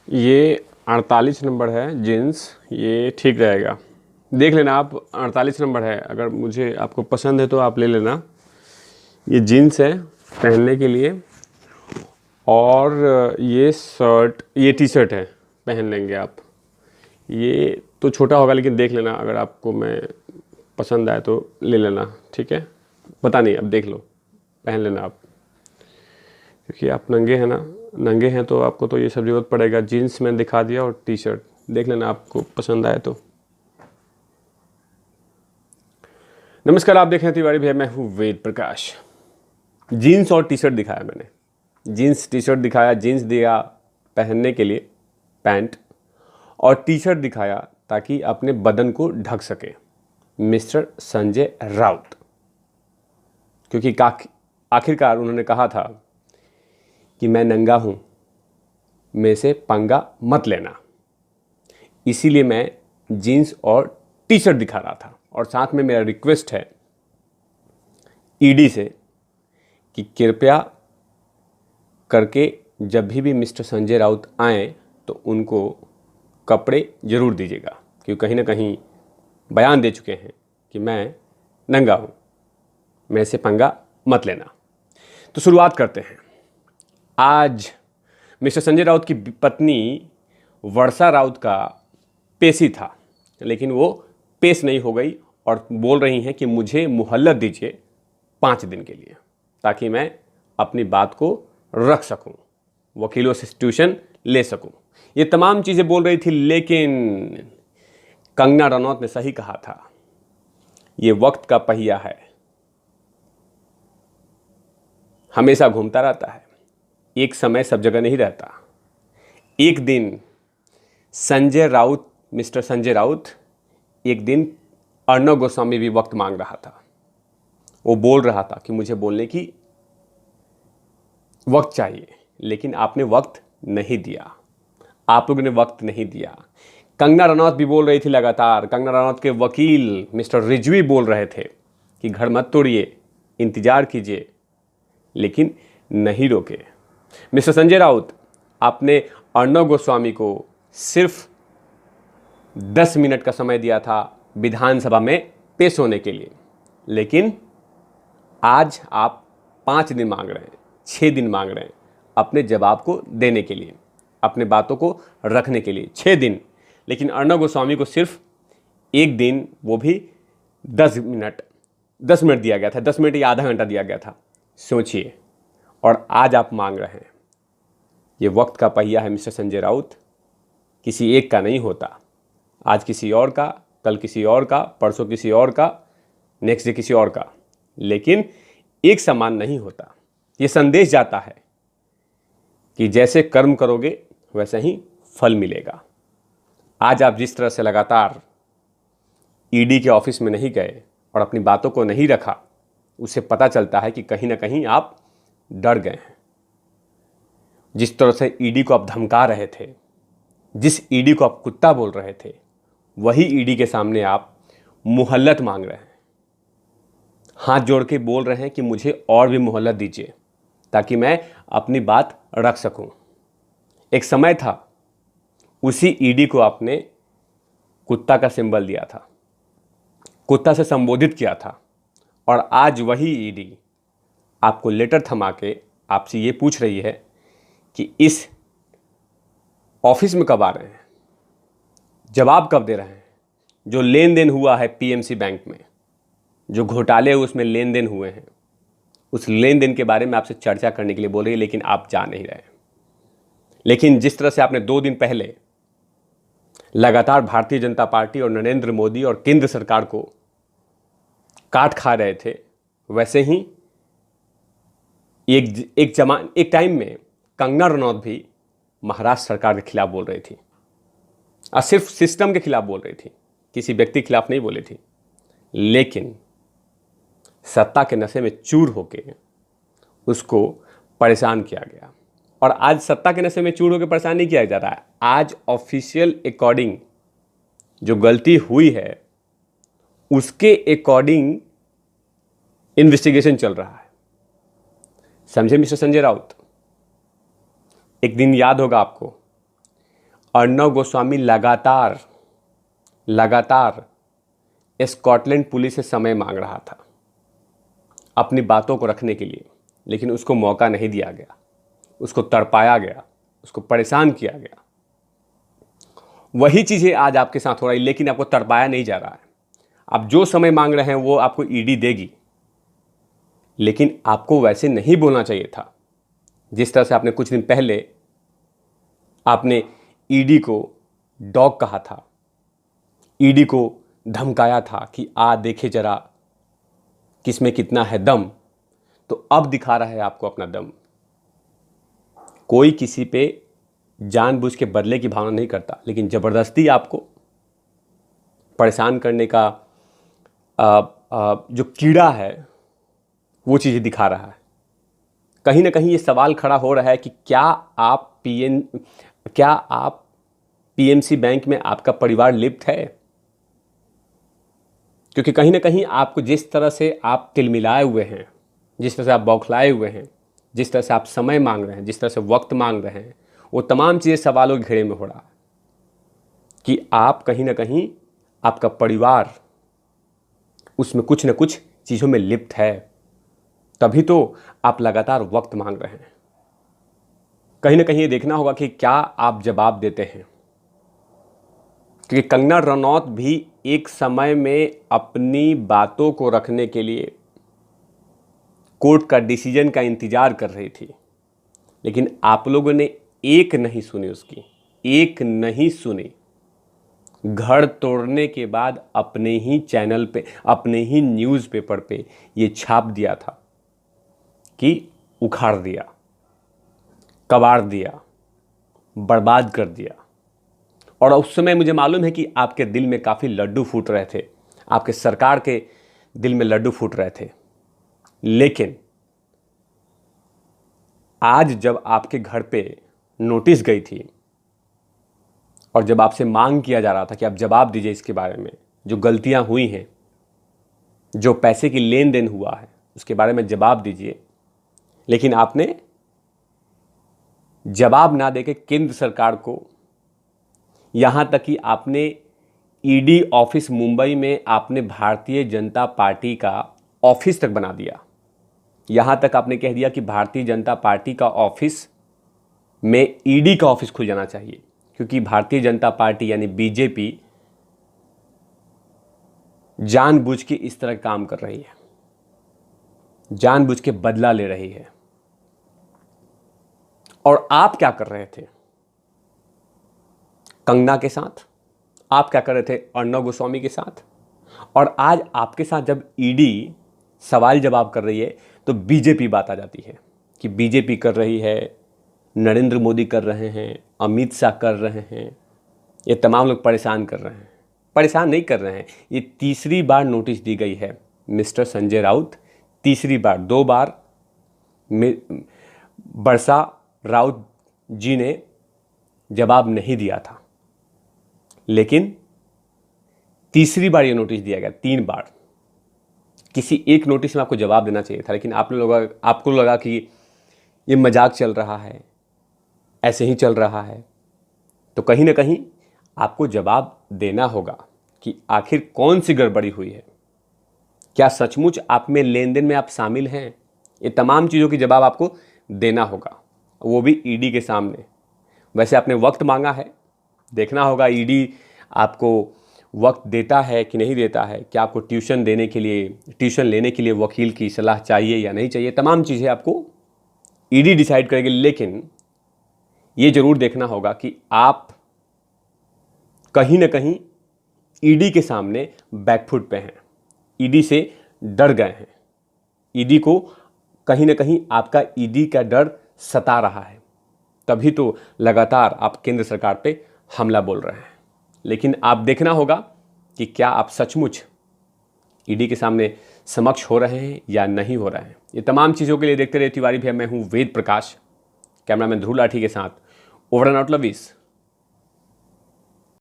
ये 48 नंबर है जीन्स, ये ठीक रहेगा। देख लेना आप, 48 नंबर है, अगर मुझे आपको पसंद है तो आप ले लेना। ये जीन्स है पहनने के लिए, और ये टी शर्ट है, पहन लेंगे आप। ये तो छोटा होगा, लेकिन देख लेना, अगर आपको मैं पसंद आए तो ले लेना, ठीक है। पता नहीं, अब देख लो, पहन लेना आप, क्योंकि आप नंगे हैं ना, नंगे हैं तो आपको तो ये सब जरूरत पड़ेगा। जीन्स मैंने दिखा दिया और टी शर्ट देख लेना, आपको पसंद आए तो। नमस्कार, आप देख रहे हैं तिवारी भैया, मैं हूँ वेद प्रकाश। जीन्स और टी शर्ट दिखाया मैंने, जीन्स टी शर्ट दिखाया, जीन्स दिया पहनने के लिए पैंट, और टी शर्ट दिखाया ताकि अपने बदन को ढक सके मिस्टर संजय राउत, क्योंकि आखिरकार उन्होंने कहा था कि मैं नंगा हूं, मेरे से पंगा मत लेना। इसीलिए मैं जीन्स और टी शर्ट दिखा रहा था। और साथ में मेरा रिक्वेस्ट है ईडी से कि कृपया करके जब भी मिस्टर संजय राउत आए तो उनको कपड़े ज़रूर दीजिएगा, क्योंकि कहीं ना कहीं बयान दे चुके हैं कि मैं नंगा हूँ, मेरे से पंगा मत लेना। तो शुरुआत करते हैं। आज मिस्टर संजय राउत की पत्नी वर्षा राउत का पेशी था, लेकिन वो पेश नहीं हो गई और बोल रही हैं कि मुझे मोहलत दीजिए 5 दिन के लिए, ताकि मैं अपनी बात को रख सकूं, वकीलों से ट्यूशन ले सकूं। ये तमाम चीज़ें बोल रही थी, लेकिन कंगना रनौत ने सही कहा था, ये वक्त का पहिया है, हमेशा घूमता रहता है, एक समय सब जगह नहीं रहता। एक दिन मिस्टर संजय राउत, एक दिन अर्णव गोस्वामी भी वक्त मांग रहा था। वो बोल रहा था कि मुझे बोलने की वक्त चाहिए, लेकिन आपने वक्त नहीं दिया, आप लोगों ने वक्त नहीं दिया। कंगना रनौत भी बोल रही थी लगातार, कंगना रनौत के वकील मिस्टर रिजवी बोल रहे थे कि घर मत तोड़िए, इंतजार कीजिए, लेकिन नहीं रोके। मिस्टर संजय राउत, आपने अर्णव गोस्वामी को सिर्फ 10 मिनट का समय दिया था विधानसभा में पेश होने के लिए, लेकिन आज आप 5 दिन मांग रहे हैं, 6 दिन मांग रहे हैं अपने जवाब को देने के लिए, अपने बातों को रखने के लिए। 6 दिन, लेकिन अर्णव गोस्वामी को सिर्फ 1 दिन, वो भी 10 मिनट दिया गया था, 10 मिनट या आधा घंटा दिया गया था, सोचिए। और आज आप मांग रहे हैं। ये वक्त का पहिया है मिस्टर संजय राउत, किसी एक का नहीं होता। आज किसी और का, कल किसी और का, परसों किसी और का, नेक्स्ट डे किसी और का, लेकिन एक समान नहीं होता। ये संदेश जाता है कि जैसे कर्म करोगे वैसे ही फल मिलेगा। आज आप जिस तरह से लगातार ईडी के ऑफिस में नहीं गए और अपनी बातों को नहीं रखा, उससे पता चलता है कि कहीं ना कहीं आप डर गए हैं। जिस तरह से ईडी को आप धमका रहे थे, जिस ईडी को आप कुत्ता बोल रहे थे, वही ईडी के सामने आप मोहलत मांग रहे हैं, हाथ जोड़ के बोल रहे हैं कि मुझे और भी मोहलत दीजिए ताकि मैं अपनी बात रख सकूं। एक समय था, उसी ईडी को आपने कुत्ता का सिंबल दिया था, कुत्ता से संबोधित किया था, और आज वही ईडी आपको लेटर थमा के आपसे ये पूछ रही है कि इस ऑफिस में कब आ रहे हैं, जवाब कब दे रहे हैं। जो लेन देन हुआ है पीएमसी बैंक में, जो घोटाले उसमें लेन देन हुए हैं, उस लेन देन के बारे में आपसे चर्चा करने के लिए बोल रही है, लेकिन आप जा नहीं रहे। लेकिन जिस तरह से आपने 2 दिन पहले लगातार भारतीय जनता पार्टी और नरेंद्र मोदी और केंद्र सरकार को काट खा रहे थे, वैसे ही एक टाइम में कंगना रनौत भी महाराष्ट्र सरकार के खिलाफ बोल रही थी, और सिर्फ सिस्टम के खिलाफ बोल रही थी, किसी व्यक्ति के खिलाफ नहीं बोली थी। लेकिन सत्ता के नशे में चूर होके उसको परेशान किया गया, और आज सत्ता के नशे में चूर होकर परेशान नहीं किया जा रहा है। आज ऑफिशियल अकॉर्डिंग जो गलती हुई है उसके अकॉर्डिंग इन्वेस्टिगेशन चल रहा है। समझे मिस्टर संजय राउत? एक दिन याद होगा आपको अर्णव गोस्वामी लगातार स्कॉटलैंड पुलिस से समय मांग रहा था अपनी बातों को रखने के लिए, लेकिन उसको मौका नहीं दिया गया, उसको तड़पाया गया, उसको परेशान किया गया। वही चीज़ें आज आपके साथ हो रही, लेकिन आपको तड़पाया नहीं जा रहा है। आप जो समय मांग रहे हैं वो आपको ईडी देगी, लेकिन आपको वैसे नहीं बोलना चाहिए था। जिस तरह से आपने कुछ दिन पहले आपने ईडी को डॉग कहा था, ईडी को धमकाया था कि आ देखे जरा किसमें कितना है दम, तो अब दिखा रहा है आपको अपना दम। कोई किसी पे जानबूझ के बदले की भावना नहीं करता, लेकिन ज़बरदस्ती आपको परेशान करने का जो कीड़ा है वो चीज़ें दिखा रहा है। कहीं ना कहीं ये सवाल खड़ा हो रहा है कि क्या आप पीएमसी बैंक में आपका परिवार लिप्त है? क्योंकि कहीं ना कहीं आपको जिस तरह से आप तिलमिलाए हुए हैं, जिस तरह से आप बौखलाए हुए हैं, जिस तरह से आप समय मांग रहे हैं, जिस तरह से वक्त मांग रहे हैं, वो तमाम चीज़ें सवालों के घेरे में हो रहा है कि आप कहीं ना कहीं आपका परिवार उसमें कुछ न कुछ चीज़ों में लिप्त है। तभी तो आप लगातार वक्त मांग रहे हैं। कहीं ना कहीं ये देखना होगा कि क्या आप जवाब देते हैं, क्योंकि कंगना रनौत भी एक समय में अपनी बातों को रखने के लिए कोर्ट का डिसीजन का इंतजार कर रही थी, लेकिन आप लोगों ने एक नहीं सुनी, उसकी एक नहीं सुनी। घर तोड़ने के बाद अपने ही चैनल पे, अपने ही न्यूज़पेपर पे ये छाप दिया था कि उखाड़ दिया, कबाड़ दिया, बर्बाद कर दिया। और उस समय मुझे मालूम है कि आपके दिल में काफ़ी लड्डू फूट रहे थे, आपके सरकार के दिल में लड्डू फूट रहे थे। लेकिन आज जब आपके घर पे नोटिस गई थी और जब आपसे मांग किया जा रहा था कि आप जवाब दीजिए इसके बारे में, जो गलतियां हुई हैं, जो पैसे की लेन देन हुआ है, उसके बारे में जवाब दीजिए, लेकिन आपने जवाब ना देके केंद्र सरकार को, यहाँ तक कि आपने ईडी ऑफिस मुंबई में आपने भारतीय जनता पार्टी का ऑफिस तक बना दिया। यहाँ तक आपने कह दिया कि भारतीय जनता पार्टी का ऑफिस में ईडी का ऑफिस खुल जाना चाहिए, क्योंकि भारतीय जनता पार्टी यानी बीजेपी जानबूझ के इस तरह काम कर रही है, जानबूझ के बदला ले रही है। और आप क्या कर रहे थे कंगना के साथ? आप क्या कर रहे थे अर्णव गोस्वामी के साथ? और आज आपके साथ जब ईडी सवाल जवाब कर रही है तो बीजेपी बात आ जाती है कि बीजेपी कर रही है, नरेंद्र मोदी कर रहे हैं, अमित शाह कर रहे हैं, ये तमाम लोग परेशान कर रहे हैं। परेशान नहीं कर रहे हैं, ये तीसरी बार नोटिस दी गई है मिस्टर संजय राउत, तीसरी बार। 2 बार बरसा राउत जी ने जवाब नहीं दिया था, लेकिन तीसरी बार ये नोटिस दिया गया। 3 बार किसी एक नोटिस में आपको जवाब देना चाहिए था, लेकिन आपको लगा कि ये मजाक चल रहा है, ऐसे ही चल रहा है। तो कहीं ना कहीं आपको जवाब देना होगा कि आखिर कौन सी गड़बड़ी हुई है, क्या सचमुच आप में लेन देन में आप शामिल हैं? ये तमाम चीज़ों की जवाब आपको देना होगा, वो भी ईडी के सामने। वैसे आपने वक्त मांगा है, देखना होगा ईडी आपको वक्त देता है कि नहीं देता है, क्या आपको ट्यूशन लेने के लिए वकील की सलाह चाहिए या नहीं चाहिए। तमाम चीज़ें आपको ईडी डिसाइड करेगी, लेकिन ये ज़रूर देखना होगा कि आप कहीं ना कहीं ईडी के सामने बैकफुट पे हैं, ईडी से डर गए हैं, ईडी को कहीं ना कहीं आपका ईडी का डर सता रहा है। तभी तो लगातार आप केंद्र सरकार पे हमला बोल रहे हैं। लेकिन आप देखना होगा कि क्या आप सचमुच ईडी के सामने समक्ष हो रहे हैं या नहीं हो रहे हैं। ये तमाम चीज़ों के लिए देखते रहे तिवारी भैया। मैं हूँ वेद प्रकाश, कैमरामैन ध्रुव लाठी के साथ। Over and out, love is